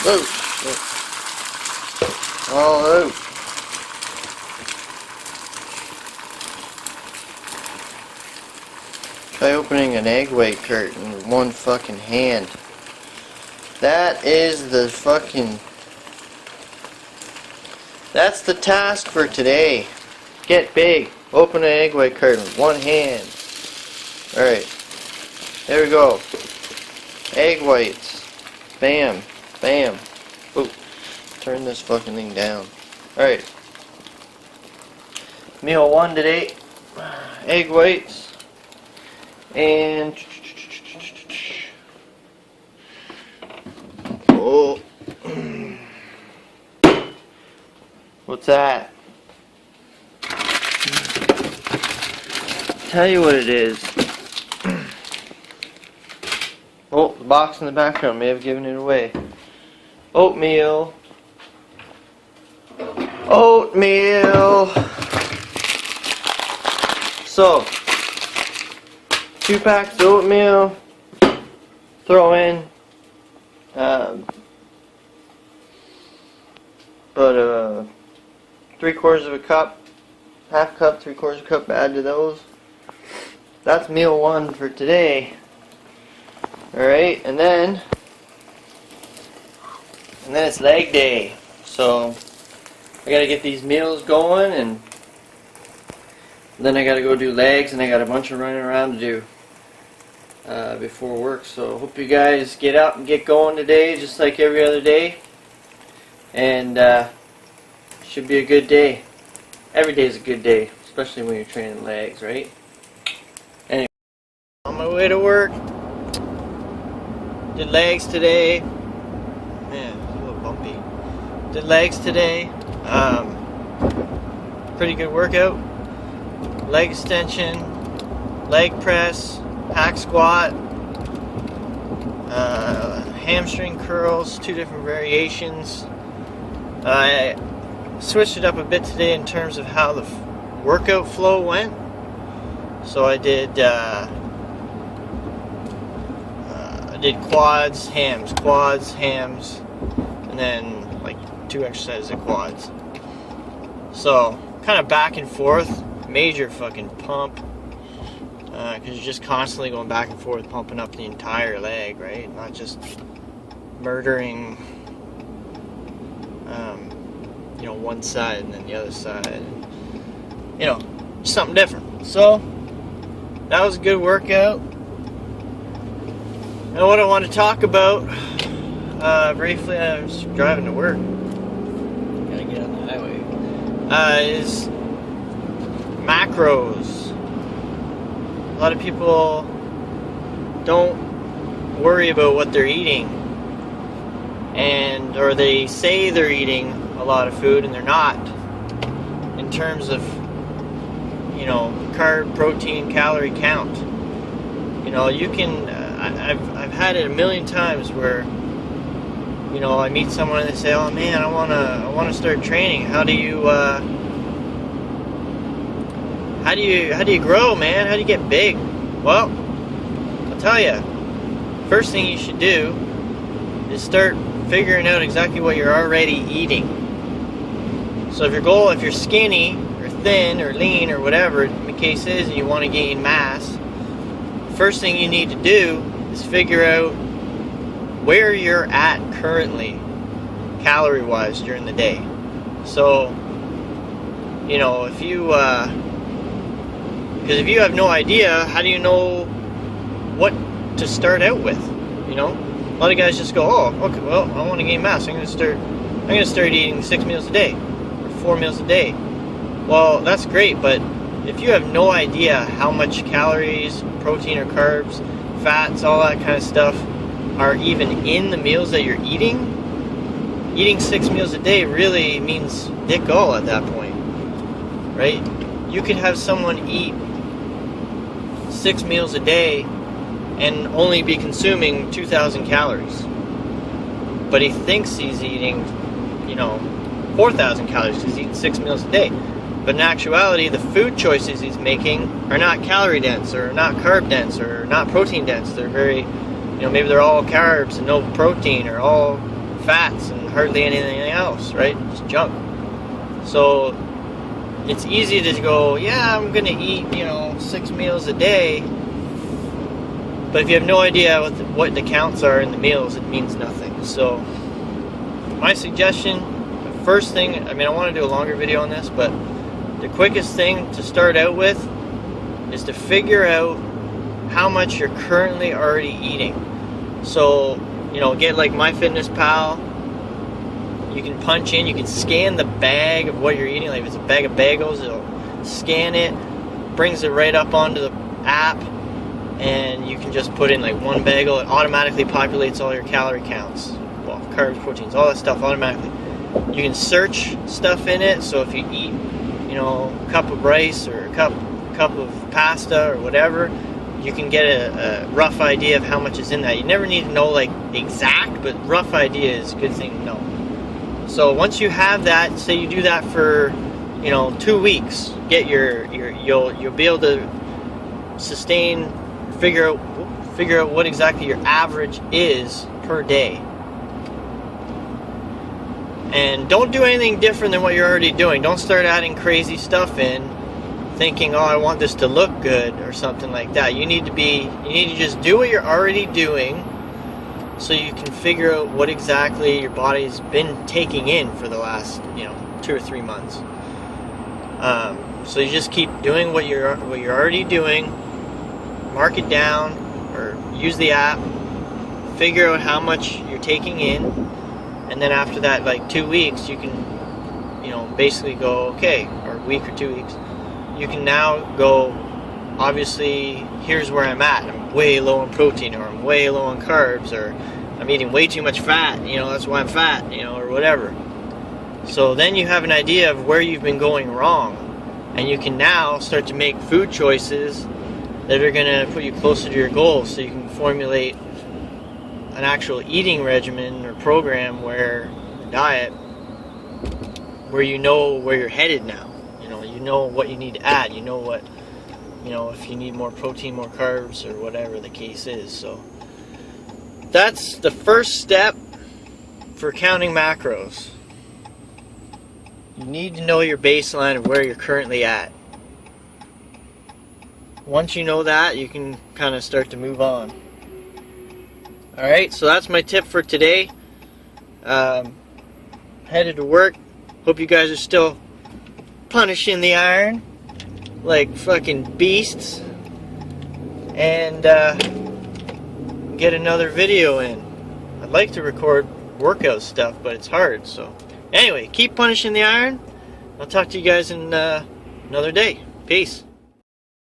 Whoa. All out. Try opening an egg white carton with one fucking hand. That is the fucking... That's the task for today. Get big. Open an egg white carton with one hand. Alright. There we go. Egg whites. Bam. Bam. Ooh. Turn this fucking thing down. Alright. Meal 1 today. Egg whites. And oh, what's that? Tell you what it is. Oh, the box in the background may have given it away. Oatmeal. Oatmeal. So, 2 packs of oatmeal, throw in about 3/4 of a cup, half cup, 3/4 cup, add to those. That's meal 1 for today. Alright, and then it's leg day. So I gotta get these meals going, and then I gotta go do legs, and I got a bunch of running around to do before work. So hope you guys get out and get going today, just like every other day, and should be a good day. Every day is a good day, especially when you're training legs, right? Anyway, on my way to work, did legs today. Man, it's a little bumpy. Did legs today. Pretty good workout. Leg extension, leg press, hack squat, hamstring curls, 2 different variations. I switched it up a bit today in terms of how the workout flow went. So I did quads, hams, and then like 2 exercises of quads. So kind of back and forth. Major fucking pump, because you're just constantly going back and forth, pumping up the entire leg, right? Not just murdering, one side and then the other side. Something different. So that was a good workout. And what I want to talk about briefly, I was driving to work. Gotta get on the highway. Is macros. A lot of people don't worry about what they're eating, or they say they're eating a lot of food and they're not, in terms of carb, protein, calorie count. You can I've had it a million times where I meet someone and they say, oh man, I want to start training. How do you grow, man? How do you get big? Well, I'll tell you. First thing you should do is start figuring out exactly what you're already eating. So if you're skinny or thin or lean or whatever the case is, and you want to gain mass, first thing you need to do is figure out where you're at currently, calorie-wise, during the day. So, if you because if you have no idea, how do you know what to start out with? A lot of guys just go, oh, okay, well, I want to gain mass. I'm going to start eating 6 meals a day or 4 meals a day. Well, that's great, but if you have no idea how much calories, protein or carbs, fats, all that kind of stuff are even in the meals that you're eating 6 meals a day really means dick all at that point, right? You could have someone eat 6 meals a day and only be consuming 2,000 calories. But he thinks he's eating, 4,000 calories because he's eating 6 meals a day. But in actuality, the food choices he's making are not calorie dense, or not carb dense, or not protein dense. They're very, maybe they're all carbs and no protein, or all fats and hardly anything else, right? Just junk. So it's easy to go, yeah, I'm gonna eat, 6 meals a day, but if you have no idea what the counts are in the meals, it means nothing. So my suggestion, the first thing, I want to do a longer video on this, but the quickest thing to start out with is to figure out how much you're currently already eating. So, get like MyFitnessPal. You can punch in, you can scan the bag of what you're eating. Like if it's a bag of bagels, it'll scan it, brings it right up onto the app, and you can just put in like one bagel. It automatically populates all your calorie counts. Well, carbs, proteins, all that stuff automatically. You can search stuff in it, so if you eat, a cup of rice or a cup of pasta or whatever, you can get a rough idea of how much is in that. You never need to know like exact, but rough idea is a good thing to know. So once you have that, say you do that for 2 weeks, get you'll be able to sustain, figure out what exactly your average is per day. And don't do anything different than what you're already doing. Don't start adding crazy stuff in, thinking, oh, I want this to look good or something like that. You need to just do what you're already doing, so you can figure out what exactly your body's been taking in for the last 2 or 3 months. So you just keep doing what you're already doing, mark it down or use the app, figure out how much you're taking in, and then after that, like 2 weeks, you can basically go, okay, or a week or 2 weeks, you can now go, obviously here's where I'm at. I'm way low on protein, or I'm way low on carbs, or I'm eating way too much fat, that's why I'm fat, or whatever. So then you have an idea of where you've been going wrong, and you can now start to make food choices that are going to put you closer to your goals, so you can formulate an actual eating regimen or program, where diet, where where you're headed now. You know what you need to add, what if you need more protein, more carbs, or whatever the case is. So that's the first step for counting macros. You need to know your baseline of where you're currently at. Once you know that, you can kind of start to move on. Alright, so that's my tip for today. Headed to work. Hope you guys are still punishing the iron like fucking beasts, and get another video in. I'd like to record workout stuff, but it's hard. So anyway, keep punishing the iron. I'll talk to you guys in another day. Peace.